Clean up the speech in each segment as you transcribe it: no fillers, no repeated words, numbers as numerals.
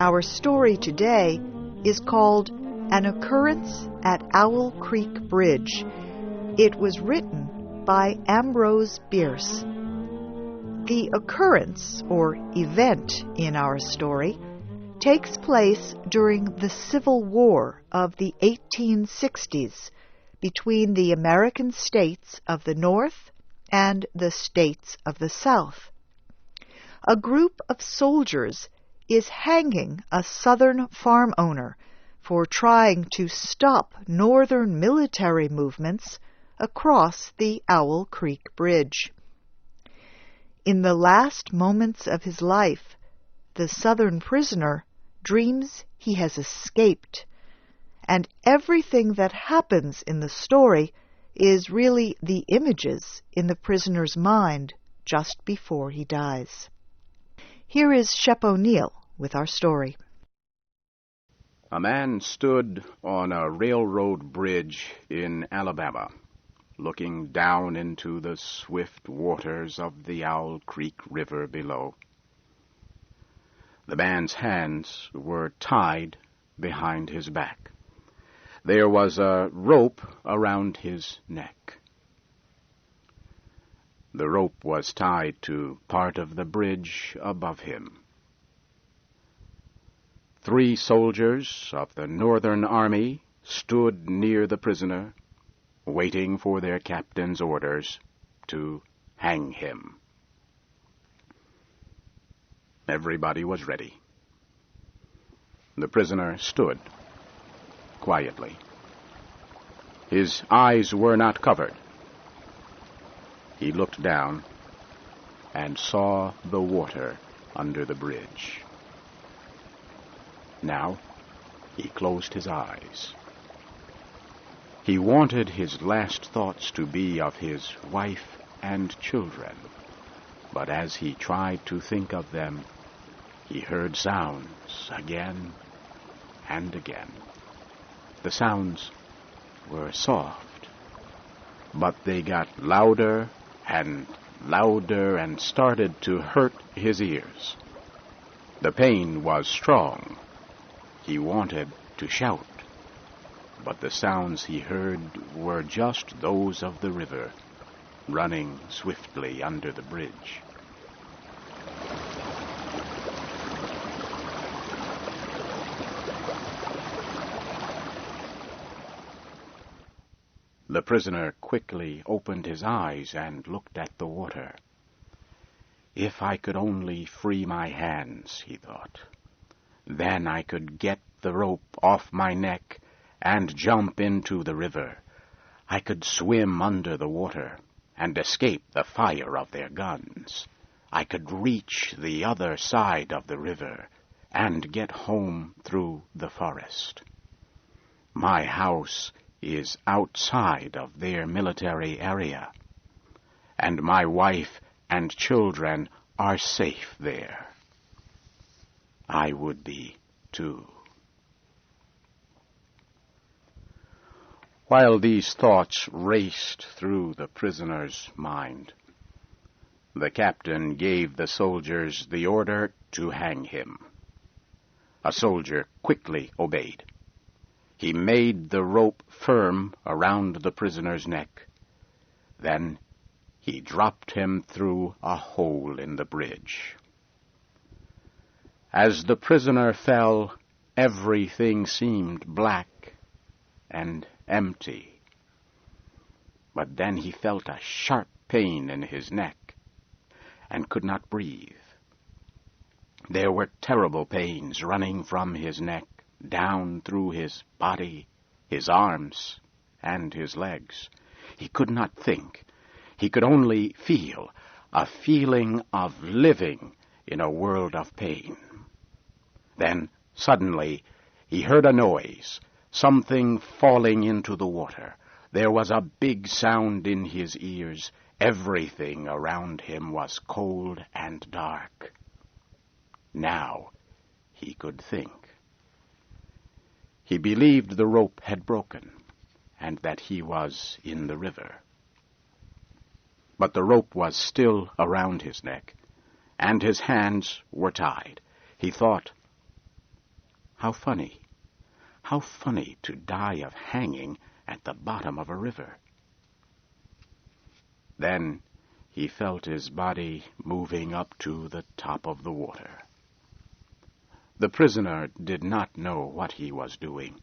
Our story today is called An Occurrence at Owl Creek Bridge. It was written by Ambrose, Bierce. The occurrence, or event, in our story takes place during the Civil War of the 1860s between the American states of the North and the states of the South. A group of soldiers is hanging a Southern farm owner for trying to stop Northern military movements across the Owl Creek Bridge. In the last moments of his life, the Southern prisoner dreams he has escaped, and everything that happens in the story is really the images in the prisoner's mind just before he dies. Here is Shep O'Neill with our story. A man stood on a railroad bridge in Alabama, looking down into the swift waters of the Owl Creek River below. The man's hands were tied behind his back. There was a rope around his neck. The rope was tied to part of the bridge above him. 3 soldiers of the Northern Army stood near the prisoner, waiting for their captain's orders to hang him. Everybody was ready. The prisoner stood quietly. His eyes were not covered. He looked down and saw the water under the bridge. Now he closed his eyes. He wanted his last thoughts to be of his wife and children, but as he tried to think of them, he heard sounds again and again. The sounds were soft, but they got louder and louder and started to hurt his ears. The pain was strong. He wanted to shout, but the sounds he heard were just those of the river running swiftly under the bridge. The prisoner quickly opened his eyes and looked at the water. If I could only free my hands, he thought. Then I could get the rope off my neck and jump into the river. I could swim under the water and escape the fire of their guns. I could reach the other side of the river and get home through the forest. My house is outside of their military area, and my wife and children are safe there. I would be, too. While these thoughts raced through the prisoner's mind, the captain gave the soldiers the order to hang him. A soldier quickly obeyed. He made the rope firm around the prisoner's neck. Then he dropped him through a hole in the bridge. As the prisoner fell, everything seemed black and empty. But then he felt a sharp pain in his neck and could not breathe. There were terrible pains running from his neck down through his body, his arms, and his legs. He could not think. He could only feel a feeling of living in a world of pain. Then, suddenly, he heard a noise, something falling into the water. There was a big sound in his ears. Everything around him was cold and dark. Now he could think. He believed the rope had broken, and that he was in the river. But the rope was still around his neck, and his hands were tied. He thought, How funny to die of hanging at the bottom of a river. Then he felt his body moving up to the top of the water. The prisoner did not know what he was doing,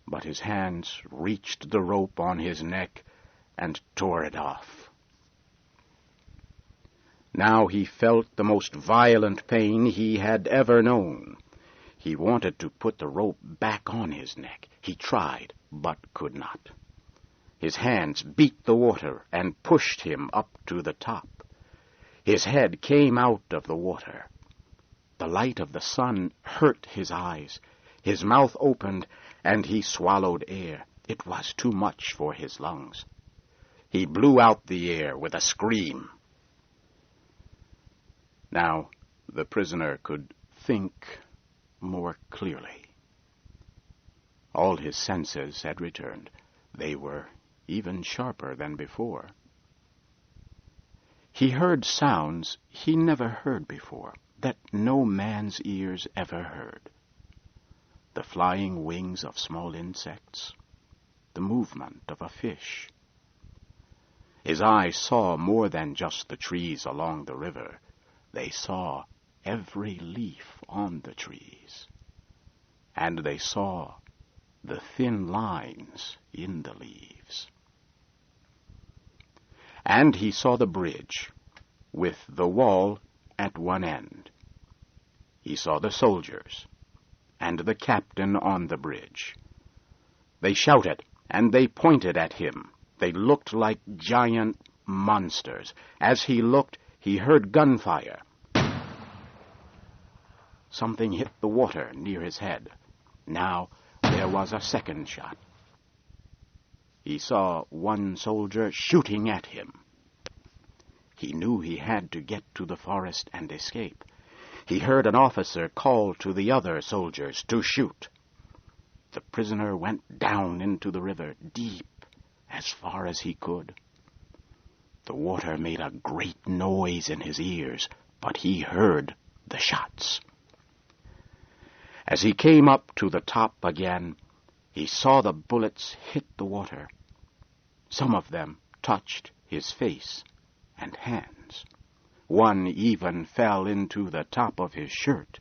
but his hands reached the rope on his neck and tore it off. Now he felt the most violent pain he had ever known. He wanted to put the rope back on his neck. He tried, but could not. His hands beat the water and pushed him up to the top. His head came out of the water. The light of the sun hurt his eyes. His mouth opened, and he swallowed air. It was too much for his lungs. He blew out the air with a scream. Now the prisoner could think more clearly. All his senses had returned. They were even sharper than before. He heard sounds he never heard before, that no man's ears ever heard. The flying wings of small insects, the movement of a fish. His eyes saw more than just the trees along the river. They saw every leaf on the trees, and they saw the thin lines in the leaves. And he saw the bridge, with the wall at one end. He saw the soldiers, and the captain on the bridge. They shouted, and they pointed at him. They looked like giant monsters. As he looked, he heard gunfire. Something hit the water near his head. Now there was a second shot. He saw one soldier shooting at him. He knew he had to get to the forest and escape. He heard an officer call to the other soldiers to shoot. The prisoner went down into the river, deep, as far as he could. The water made a great noise in his ears, but he heard the shots. As he came up to the top again, he saw the bullets hit the water. Some of them touched his face and hands. One even fell into the top of his shirt.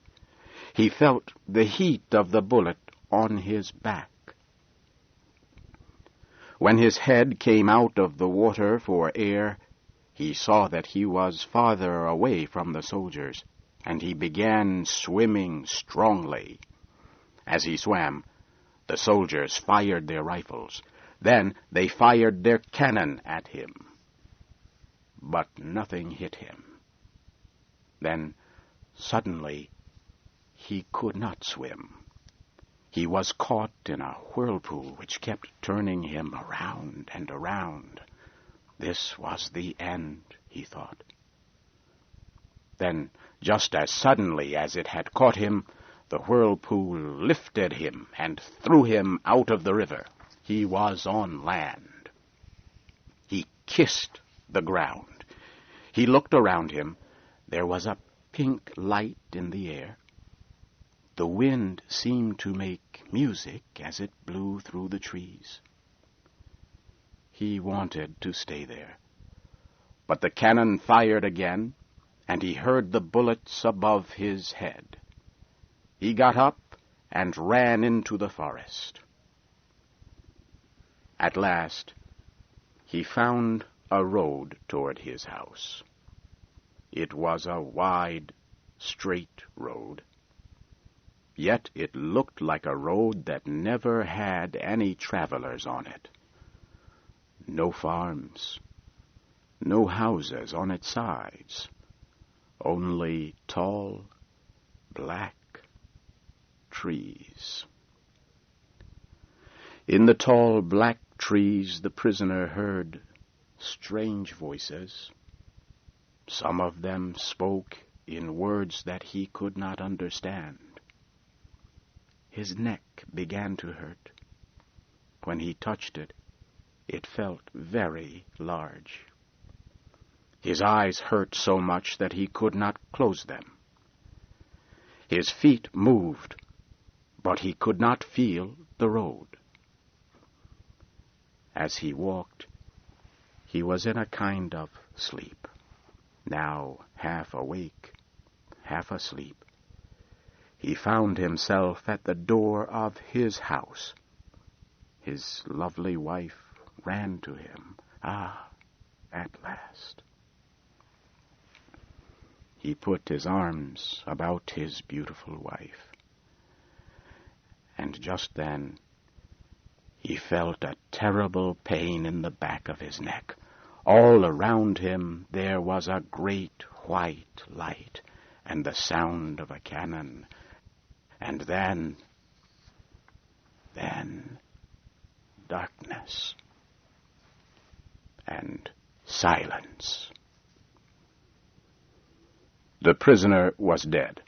He felt the heat of the bullet on his back. When his head came out of the water for air, he saw that he was farther away from the soldiers, and he began swimming strongly. As he swam, the soldiers fired their rifles. Then they fired their cannon at him. But nothing hit him. Then, suddenly, he could not swim. He was caught in a whirlpool which kept turning him around and around. This was the end, he thought. Then, just as suddenly as it had caught him, the whirlpool lifted him and threw him out of the river. He was on land. He kissed the ground. He looked around him. There was a pink light in the air. The wind seemed to make music as it blew through the trees. He wanted to stay there. But the cannon fired again, and he heard the bullets above his head. He got up and ran into the forest. At last, he found a road toward his house. It was a wide, straight road. Yet it looked like a road that never had any travelers on it. No farms, no houses on its sides, only tall, black trees. In the tall, black trees the prisoner heard strange voices. Some of them spoke in words that he could not understand. His neck began to hurt. When he touched it, it felt very large. His eyes hurt so much that he could not close them. His feet moved, but he could not feel the road. As he walked, he was in a kind of sleep, now half awake, half asleep. He found himself at the door of his house. His lovely wife ran to him. Ah, at last. He put his arms about his beautiful wife. And just then, he felt a terrible pain in the back of his neck. All around him there was a great white light and the sound of a cannon. And then darkness and silence. The prisoner was dead.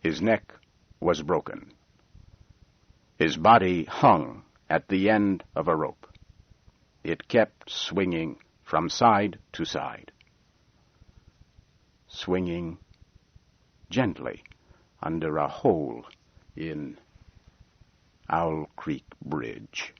His neck was broken. His body hung at the end of a rope. It kept swinging from side to side, swinging gently under a hole in Owl Creek Bridge.